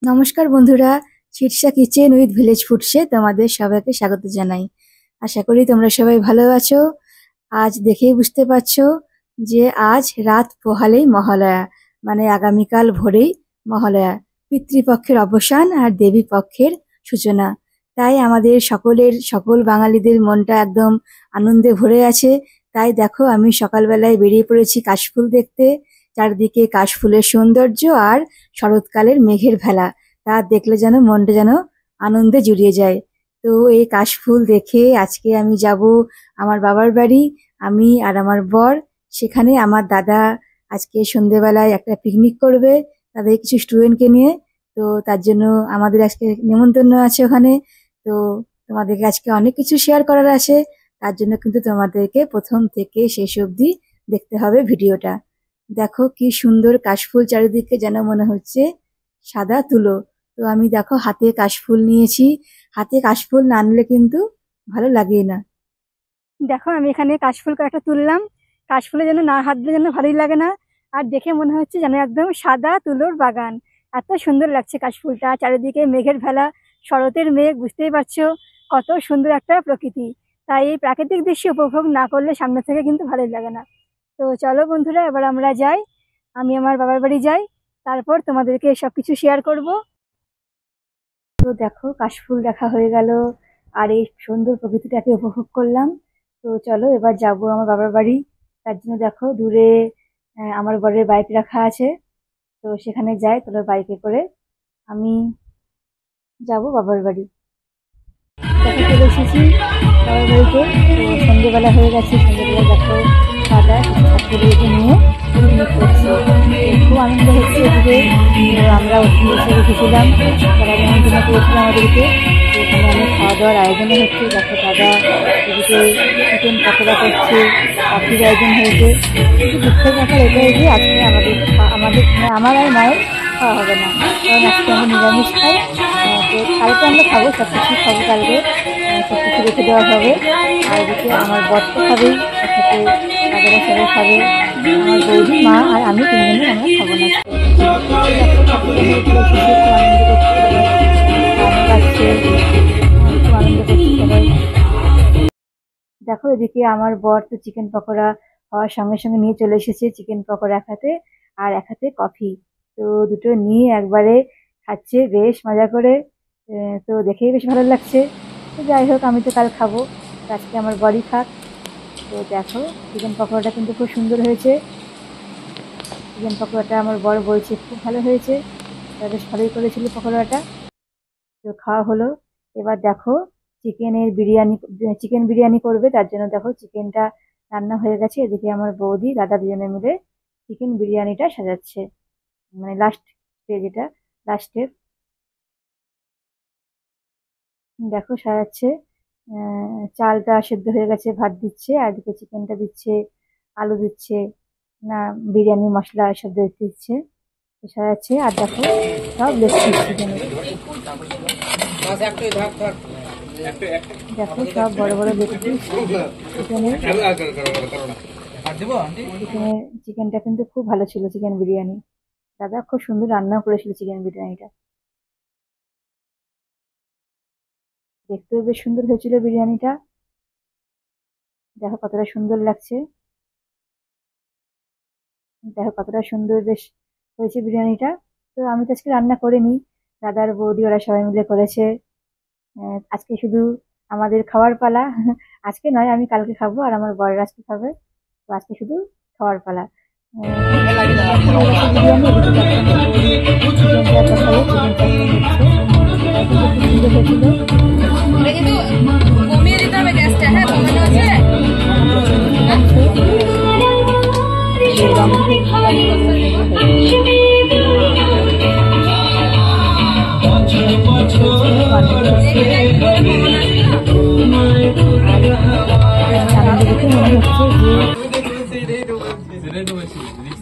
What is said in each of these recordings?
নমস্কার বন্ধুরা, Shirsha kitchen with village ফুডসে তোমাদের সবাইকে স্বাগত জানাই। আশা করি তোমরা সবাই ভালো আছো। আজ দেখেই বুঝতে পারছো যে আজ রাত পোহালেই মহালয়া, মানে আগামীকাল ভোরেই মহালয়া। পিতৃপক্ষের অবসান আর দেবী পক্ষের সূচনা। তাই আমাদের সকল বাঙালিদের মনটা একদম আনন্দে ভরে আছে। তাই দেখো, আমি সকালবেলায় বেরিয়ে পড়েছি কাশফুল দেখতে। চারদিকে কাশফুলের সৌন্দর্য আর শরৎকালের মেঘের ভেলা, তা দেখলে যেন মনটা যেন আনন্দে জুড়িয়ে যায়। তো এই কাশফুল দেখে আজকে আমি যাব আমার বাবার বাড়ি। আমি আর আমার বর, সেখানে আমার দাদা আজকে সন্ধেবেলায় একটা পিকনিক করবে তাদের কিছু স্টুডেন্টকে নিয়ে। তো তার জন্য আমাদের আজকে নেমন্তন্ন আছে ওখানে। তো তোমাদেরকে আজকে অনেক কিছু শেয়ার করার আছে, তার জন্য কিন্তু তোমাদেরকে প্রথম থেকে শেষ অবধি দেখতে হবে ভিডিওটা। দেখো কি সুন্দর কাশফুল, চারিদিকে যেন মনে হচ্ছে সাদা তুলো। তো আমি দেখো হাতে কাশফুল নিয়েছি। হাতে কাশফুল না নিলে কিন্তু ভালো লাগে না। দেখো আমি এখানে কাশফুল কয়েকটা তুললাম। কাশফুলের জন্য না হাত দিলে যেন ভালোই লাগে না। আর দেখে মনে হচ্ছে যেন একদম সাদা তুলোর বাগান। এত সুন্দর লাগছে কাশফুলটা, চারিদিকে মেঘের ভেলা, শরতের মেঘ, বুঝতেই পারছো কত সুন্দর একটা প্রকৃতি। তাই এই প্রাকৃতিক দৃশ্য উপভোগ না করলে সামনে থেকে কিন্তু ভালোই লাগে না। তো চলো বন্ধুরা, এবার আমরা যাই, আমি আমার বাবার বাড়ি যাই, তারপর তোমাদেরকে সব কিছু শেয়ার করব। তো দেখো কাশফুল দেখা হয়ে গেল আর এই সুন্দর প্রকৃতিটাকে উপভোগ করলাম। তো চলো এবার যাব আমার বাবার বাড়ি। তার জন্য দেখো দূরে আমার বরের বাইক রাখা আছে। তো সেখানে যাই, তোর বাইকে করে আমি যাব বাবার বাড়ি। দেখো চলে এসেছি বাবার বাড়িতে। তো সন্ধ্যেবেলা হয়ে গেছে। সন্ধ্যেবেলা দেখো দাদা কিছু ছাত্রদেরকে নিয়ে পিকনিক করছে। খুব আনন্দ হচ্ছে এদিকে। আমরা ওখানে এসে রেখেছিলাম, তারা নিমন্ত্রণ করেছিল আমাদেরকে। এখানে অনেক খাওয়া দাওয়ার আয়োজন হচ্ছে। দেখো দাদা এদিকে চিকেন পকোড়া করছে, কফির আয়োজন হয়েছে। কিন্তু দুঃখের ব্যাপার এটাই যে আজকে আমার আর মায়ের খাওয়া হবে না, কারণ আজকে আমরা নিরামিষ খাই। তো কালকে আমরা খাবো, সব কিছু খাবো কালকে, সব কিছু রেখে দেওয়া হবে। আর এদিকে আমার বর তো খাবেই, সাথে দাদারা সবাই খাবে। আমার বৌদি, মা আর আমি তিনজনে আমরা খাবো না। খুব আনন্দ করছি সবাই। দেখো এদিকে আমার বর তো চিকেন পকোড়া হওয়ার সঙ্গে সঙ্গে নিয়ে চলে এসেছে। চিকেন পকোড়া এক হাতে আর এক হাতে কফি, তো দুটো নিয়ে একবারে খাচ্ছে বেশ মজা করে। তো দেখেই বেশ ভালো লাগছে। তো যাই হোক, আমি তো কাল খাবো, আজকে আমার বরই খাক। তো দেখো চিকেন পকোড়াটা কিন্তু খুব সুন্দর হয়েছে। চিকেন পকোড়াটা আমার বর বলছে খুব ভালো হয়েছে, বেশ ভালোই করেছিল পকোড়াটা। তো খাওয়া হলো। এবার দেখো চিকেন বিরিয়ানি করবে, তার জন্য দেখো চিকেনটা রান্না হয়ে গেছে। এদিকে আমার বৌদি দাদা দুজনে মিলে চিকেন বিরিয়ানিটা সাজাচ্ছে, মানে লাস্ট স্টেজ, এটা লাস্ট স্টেপ। দেখো সাজাচ্ছে। চালটা সেদ্ধ হয়ে গেছে, ভাত দিচ্ছে, আর এদিকে চিকেনটা দিচ্ছে, আলু দিচ্ছে, না বিরিয়ানি মশলা এসব দিচ্ছে, সাজাচ্ছে। আর দেখো সব লেগ পিস চিকেনের, দেখো সব বড় বড় লেগ পিস চিকেনের। চিকেনটা কিন্তু খুব ভালো ছিল চিকেন বিরিয়ানি। দাদা খুব সুন্দর রান্নাও করেছিল চিকেন বিরিয়ানিটা, দেখতেও বেশ সুন্দর হয়েছিল বিরিয়ানিটা। দেখো কতটা সুন্দর লাগছে, দেখো কতটা সুন্দর বেশ হয়েছে বিরিয়ানিটা। তো আমি তো আজকে রান্না করিনি, দাদার বৌদি ওরা সবাই মিলে করেছে। আজকে শুধু আমাদের খাওয়ার পালা। আজকে নয়, আমি কালকে খাবো আর আমার বরের আজকে খাবে। তো আজকে শুধু খাওয়ার পালা।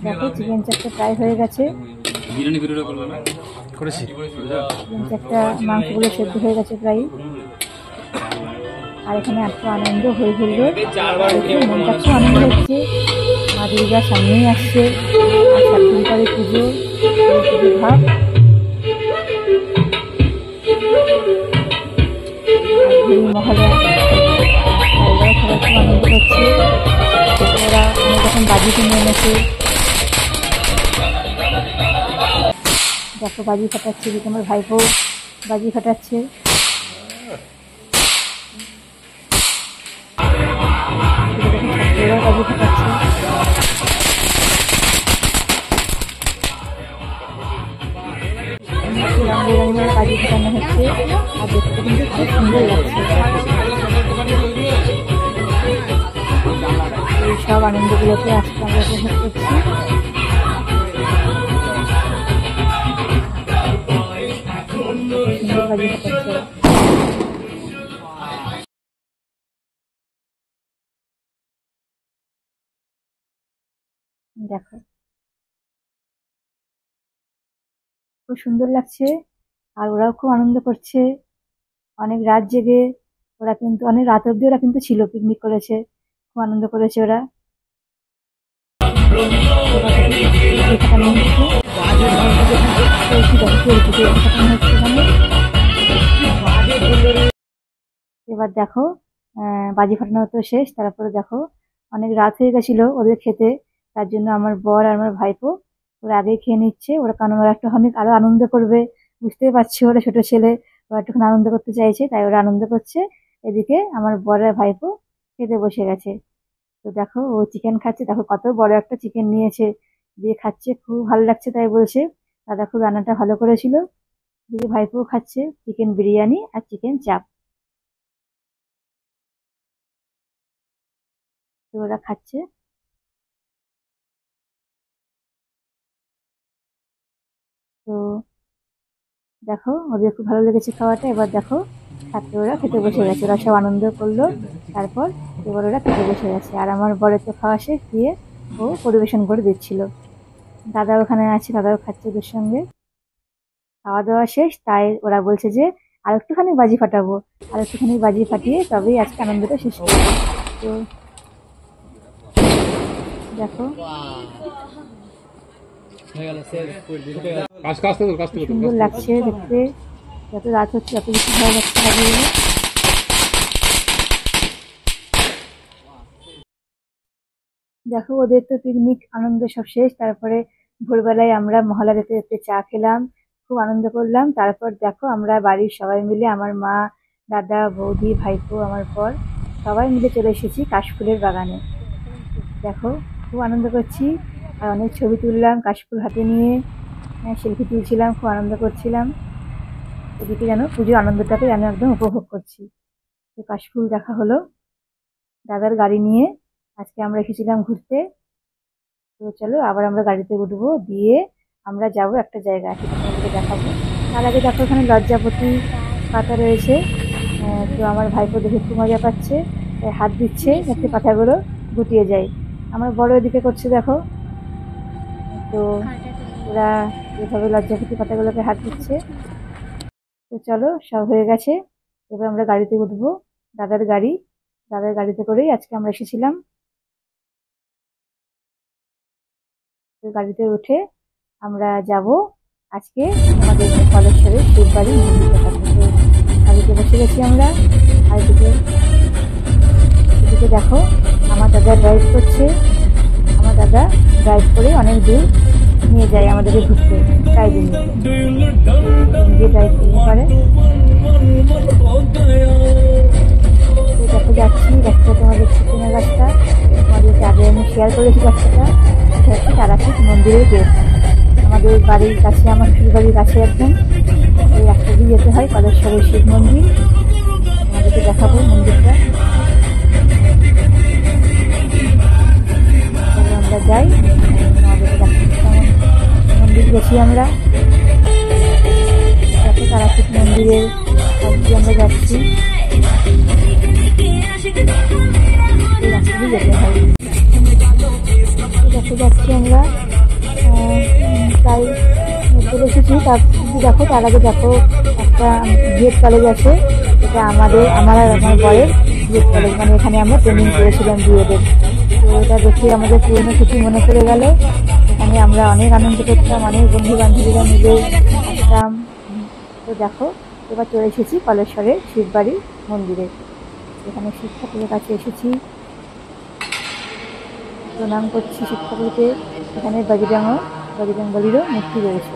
দেখো চিকেন চাপটা প্রায় হয়ে গেছে, চিকেন চাপটা মাংসগুলো সেদ্ধ হয়ে গেছে প্রায়। আর এখানে এত আনন্দ হয়ে ফেললো, মনটা খুব আনন্দ হচ্ছে। মা দুর্গা সামনেই আসছে, আর 7 দিন পরে পুজো, পুজো ভাব। বাজি কিনে এনেছে। দেখো বাজি ফাটাচ্ছে, যে তোমার ভাইপো বাজি ফাটাচ্ছে। ছাত্রীরাও বাজি ফাটাচ্ছে। রং বেরঙের বাজি ফাটানো হচ্ছে, আর দেখতে কিন্তু খুব সুন্দর লাগছে। এই সব আনন্দগুলোকে আজকে আমরা উপভোগ করছি। সুন্দর বাজি ফাটাচ্ছে। দেখো খুব সুন্দর লাগছে, আর ওরাও খুব আনন্দ করছে। অনেক রাত জেগে ওরা কিন্তু অনেক রাত অব্দি ওরা কিন্তু ছিল, পিকনিক করেছে, খুব আনন্দ করেছে ওরা। এবার দেখো বাজি ফাটানো তো শেষ, তারপরে দেখো অনেক রাত হয়ে গেছিল ওদের খেতে, তার জন্য আমার বর আর আমার ভাইপো ওরা আগেই খেয়ে নিচ্ছে। ওরা কারণ ওরা একটু অনেক আরো আনন্দ করবে, বুঝতেই পারছি ওরা ছোট ছেলে, ওরা একটুখানি আনন্দ করতে চাইছে, তাই ওরা আনন্দ করছে। এদিকে আমার বর আর ভাইপো খেতে বসে গেছে। তো দেখো ও চিকেন খাচ্ছে, দেখো কত বড় একটা চিকেন নিয়েছে, দিয়ে খাচ্ছে, খুব ভালো লাগছে তাই বলছে। দাদা খুব রান্নাটা ভালো করেছিল। দিদি ভাইপো খাচ্ছে চিকেন বিরিয়ানি আর চিকেন চাপ। তো ওরা খাচ্ছে। তো দেখো ওদের খুব ভালো লেগেছে খাওয়াটা। এবার দেখো ছাত্ররা খেতে বসে গেছে, ওরা সব আনন্দ করলো, তারপর এবার ওরা খেতে বসে গেছে। আর আমার বরের তো খাওয়া শেষ, দিয়ে ও পরিবেশন করে দিচ্ছিল। দাদা ওখানে আছে, দাদাও খাচ্ছে ওদের সঙ্গে। খাওয়া দাওয়া শেষ, তাই ওরা বলছে যে আর একটুখানি বাজি ফাটাবো, আর একটুখানি বাজি ফাটিয়ে তবেই আজকে আনন্দটা শেষ করবো। তো দেখো সুন্দর লাগছে দেখতে, যত রাত হচ্ছে তত বেশি ভালো লাগছে বাজিগুলো। দেখো ওদের তো পিকনিক আনন্দ সব শেষ, তারপরে ভোরবেলায় আমরা মহলা দেখতে দেখতে চা খেলাম, খুব আনন্দ করলাম। তারপর দেখো আমরা বাড়ির সবাই মিলে, আমার মা, দাদা, বৌদি, ভাইপো, আমার পর সবাই মিলে চলে এসেছি কাশফুলের বাগানে। দেখো খুব আনন্দ করছি, আর অনেক ছবি তুললাম কাশফুল হাতে নিয়ে, সেলফি তুলছিলাম, খুব আনন্দ করছিলাম। এদিকে যেন পুজোর আনন্দটাকে আমি একদম উপভোগ করছি। তো কাশফুল দেখা হলো দাদার গাড়ি নিয়ে, আজকে আমরা এসেছিলাম ঘুরতে। তো চলো আবার আমরা গাড়িতে উঠবো, দিয়ে আমরা যাব একটা জায়গা, সেটা তোমাদেরকে দেখাবো। তার আগে দেখো এখানে লজ্জাপতি পাতা রয়েছে। তো আমার ভাইপো দেখে খুব মজা পাচ্ছে, তাই হাত দিচ্ছে যাতে পাতাগুলো গুটিয়ে যায়। আমার বড় এদিকে করছে দেখো। তো ওরা এভাবে লজ্জাপতি পাতাগুলোকে হাত দিচ্ছে। তো চলো সব হয়ে গেছে, এবার আমরা গাড়িতে উঠবো, দাদার গাড়ি, দাদার গাড়িতে করেই আজকে আমরা এসেছিলাম। গাড়িতে উঠে আমরা যাব আজকে আমাদের কলেশ্বরের শিববাড়ি মন্দির দেখাতে। তো গাড়িতে বসে গেছি আমরা। আর এদিকে দেখো আমার দাদা ড্রাইভ করছে, আমার দাদা ড্রাইভ করে অনেক দূর নিয়ে যায় আমাদেরকে ঘুরতে, তাই জন্য নিজে ড্রাইভ করতে পারে। দেখো যাচ্ছি, রাস্তা তোমাদের চিকেনের রাস্তা, তোমাদেরকে আগে আমি শেয়ার করেছি রাস্তাটা। এটা হচ্ছে তারাপীঠ মন্দিরের গেট, আমাদের বাড়ির কাছে, আমার শ্বশুর বাড়ির কাছে একদম। এই রাস্তা দিয়ে যেতে হয় কলেশ্বরের শিব মন্দির। আমাদেরকে দেখাবো মন্দিরটা, আমরা যাই। আমাদেরকে মন্দির গেছি আমরা, দেখো তারাপীঠ মন্দিরের কাছে আমরা যাচ্ছি। এই রাস্তা দিয়ে যেতে হয়, দেখতে যাচ্ছি আমরা। তাই চলে এসেছি। তার দেখো তার আগে দেখো একটা বিএড কলেজ আছে, এটা আমার আর আমার বরের বিএড কলেজ, মানে এখানে আমরা ট্রেনিং করেছিলাম বিএডের। তো এটা দেখে আমাদের পুরনো স্মৃতি মনে পড়ে গেল। এখানে আমরা অনেক আনন্দ করতাম, অনেক বন্ধু বান্ধবীরা মিলে আসতাম। তো দেখো এবার চলে এসেছি কলেশ্বরের শিববাড়ি মন্দিরে, এখানে শিব ঠাকুরের কাছে এসেছি। প্রণাম করছি শিব ঠাকুরকে। এখানে বজরংবলীরও মূর্তি রয়েছে।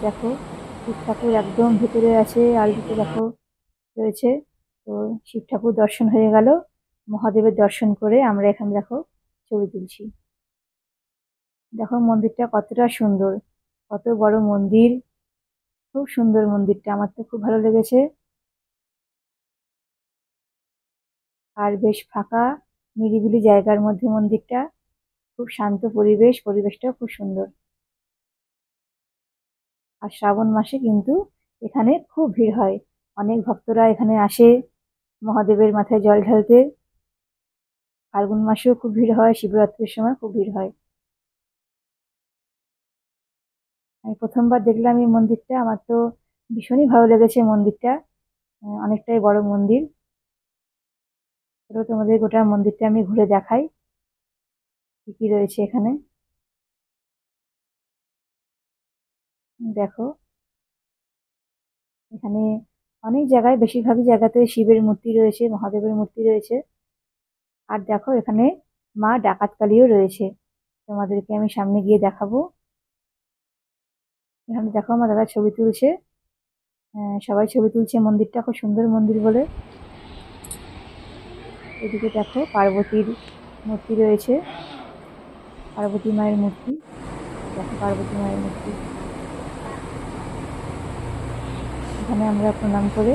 দেখো শিব ঠাকুর একদম ভেতরে আছে, আলটিতে দেখো রয়েছে। তো শিব ঠাকুর দর্শন হয়ে গেল, মহাদেবের দর্শন করে আমরা এখানে দেখো ছবি তুলছি। দেখো মন্দিরটা কতটা সুন্দর, কত বড় মন্দির, খুব সুন্দর মন্দিরটা, আমার তো খুব ভালো লেগেছে। আর বেশ ফাঁকা নিরিবিলি জায়গার মধ্যে মন্দিরটা, খুব শান্ত পরিবেশ, পরিবেশটাও খুব সুন্দর। আর শ্রাবণ মাসে কিন্তু এখানে খুব ভিড় হয়, অনেক ভক্তরা এখানে আসে মহাদেবের মাথায় জল ঢালতে। ফাল্গুন মাসেও খুব ভিড় হয়, শিবরাত্রির সময় খুব ভিড় হয়। আমি প্রথমবার দেখলাম এই মন্দিরটা, আমার তো ভীষণই ভালো লেগেছে মন্দিরটা। অনেকটাই বড় মন্দির। তোমাদের গোটা মন্দিরটা আমি ঘুরে দেখাই কি কি রয়েছে এখানে। দেখো এখানে অনেক জায়গায়, বেশিরভাগই জায়গাতে শিবের মূর্তি রয়েছে, মহাদেবের মূর্তি রয়েছে। আর দেখো এখানে মা ডাকাতকালীও রয়েছে, তোমাদেরকে আমি সামনে গিয়ে দেখাবো। এখানে দেখো আমার দাদা ছবি তুলছে, সবাই ছবি তুলছে, মন্দিরটা খুব সুন্দর মন্দির বলে। এদিকে দেখো পার্বতীর মূর্তি রয়েছে, পার্বতী মায়ের মূর্তি। দেখো পার্বতী মায়ের মূর্তি, এখানে আমরা প্রণাম করে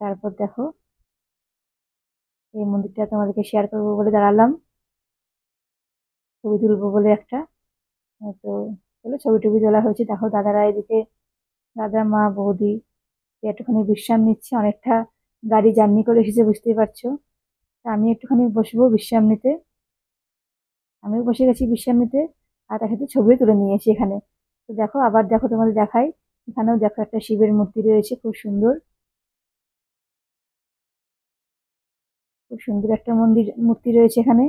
তারপর দেখো এই মন্দিরটা তোমাদেরকে শেয়ার করবো বলে দাঁড়ালাম, ছবি তুলবো বলে একটা। তো চলো ছবি টবি তোলা হয়েছে। দেখো দাদারা এদিকে, দাদা মা বৌদি একটুখানি বিশ্রাম নিচ্ছে, অনেকটা গাড়ি জার্নি করে এসেছে বুঝতেই পারছো। তা আমি একটুখানি বসবো বিশ্রাম নিতে, আমিও বসে গেছি বিশ্রাম নিতে, আর তার সাথে ছবিও তুলে নিয়েছি এখানে। তো দেখো আবার দেখো তোমাদের দেখাই, এখানেও দেখো একটা শিবের মূর্তি রয়েছে, খুব সুন্দর, খুব সুন্দর একটা মূর্তি রয়েছে এখানে।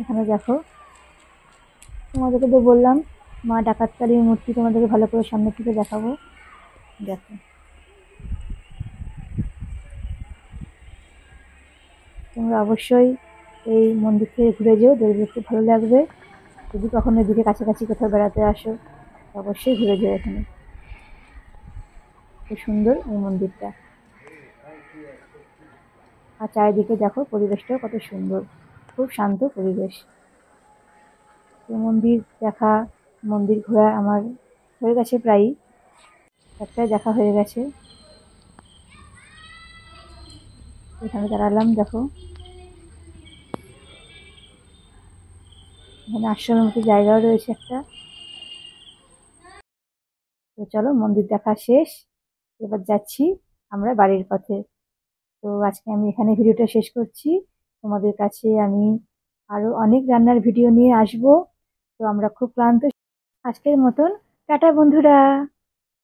এখানে দেখো তোমাদেরকে তো বললাম মা ডাকাতকালীর মূর্তি, তোমাদেরকে ভালো করে সামনে থেকে দেখাবো। দেখো তোমরা অবশ্যই এই মন্দির থেকে ঘুরে যেও, দেখবে খুব ভালো লাগবে। যদি কখনো এদিকে কাছাকাছি কোথাও বেড়াতে আসো অবশ্যই ঘুরে যেও এখানে, খুব সুন্দর এই মন্দিরটা। আর চারিদিকে দেখো পরিবেশটাও কত সুন্দর, খুব শান্ত পরিবেশ। এই মন্দির দেখা, মন্দির ঘোরা আমার হয়ে গেছে, প্রায় একটাই দেখা হয়ে গেছে। এখানে দাঁড়ালাম, দেখো এখানে আশ্রমের মতো জায়গাও রয়েছে একটা। তো চলো মন্দির দেখা শেষ, এবার যাচ্ছি আমরা বাড়ির পথে। তো আজকে আমি এখানে ভিডিওটা শেষ করছি, তোমাদের কাছে আমি আরো অনেক রান্নার ভিডিও নিয়ে আসবো। তো আমরা খুব ক্লান্ত, আজকের মতন টাটা বন্ধুরা।